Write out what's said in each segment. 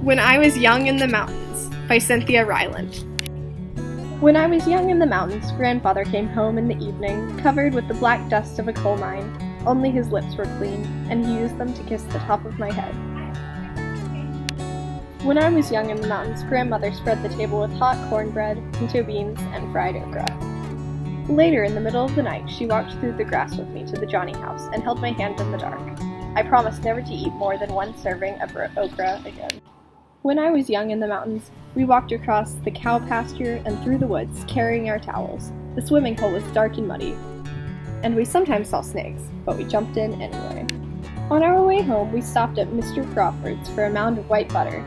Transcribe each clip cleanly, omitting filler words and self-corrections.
When I Was Young in the Mountains by Cynthia Ryland. When I was young in the mountains, grandfather came home in the evening, covered with the black dust of a coal mine. Only his lips were clean, and he used them to kiss the top of my head. When I was young in the mountains, grandmother spread the table with hot cornbread, pinto beans, and fried okra. Later, in the middle of the night, she walked through the grass with me to the Johnny house and held my hand in the dark. I promised never to eat more than one serving of okra again. When I was young in the mountains, we walked across the cow pasture and through the woods, carrying our towels. The swimming hole was dark and muddy, and we sometimes saw snakes, but we jumped in anyway. On our way home, we stopped at Mr. Crawford's for a mound of white butter.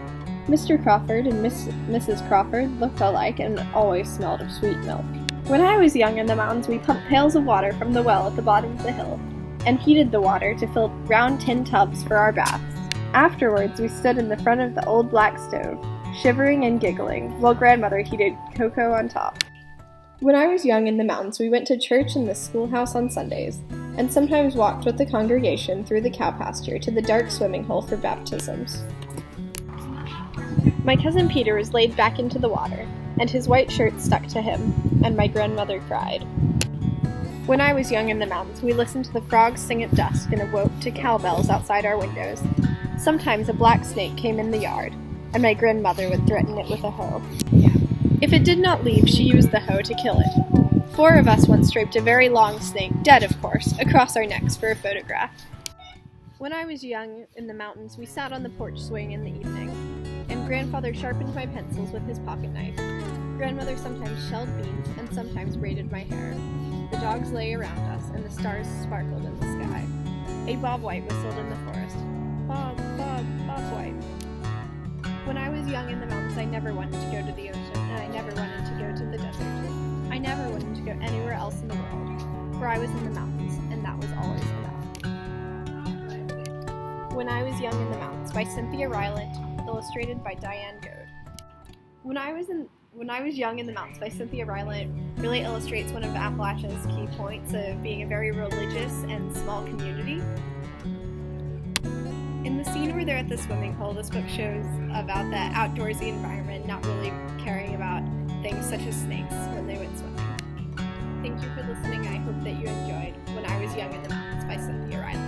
Mr. Crawford and Mrs. Crawford looked alike and always smelled of sweet milk. When I was young in the mountains, we pumped pails of water from the well at the bottom of the hill, and heated the water to fill round tin tubs for our baths. Afterwards, we stood in the front of the old black stove, shivering and giggling, while grandmother heated cocoa on top. When I was young in the mountains, we went to church in the schoolhouse on Sundays, and sometimes walked with the congregation through the cow pasture to the dark swimming hole for baptisms. My cousin Peter was laid back into the water, and his white shirt stuck to him, and my grandmother cried. When I was young in the mountains, we listened to the frogs sing at dusk and awoke to cowbells outside our windows. Sometimes a black snake came in the yard, and my grandmother would threaten it with a hoe. If it did not leave, she used the hoe to kill it. 4 of us once draped a very long snake, dead of course, across our necks for a photograph. When I was young in the mountains, we sat on the porch swing in the evening, and grandfather sharpened my pencils with his pocket knife. Grandmother sometimes shelled beans and sometimes braided my hair. The dogs lay around us, and the stars sparkled in the sky. A bobwhite whistled in the forest. Bob, Bob, Bobwhite. When I was young in the mountains, I never wanted to go to the ocean, and I never wanted to go to the desert. I never wanted to go anywhere else in the world, for I was in the mountains, and that was always enough. When I Was Young in the Mountains by Cynthia Ryland, illustrated by Diane Goad. When I Was Young in the Mountains by Cynthia Ryland really illustrates one of Appalachia's key points of being a very religious and small community. In the scene where they're at the swimming hole, this book shows about the outdoorsy environment, not really caring about things such as snakes when they went swimming. Thank you for listening. I hope that you enjoyed When I Was Young in the Mountains by Cynthia Ryland.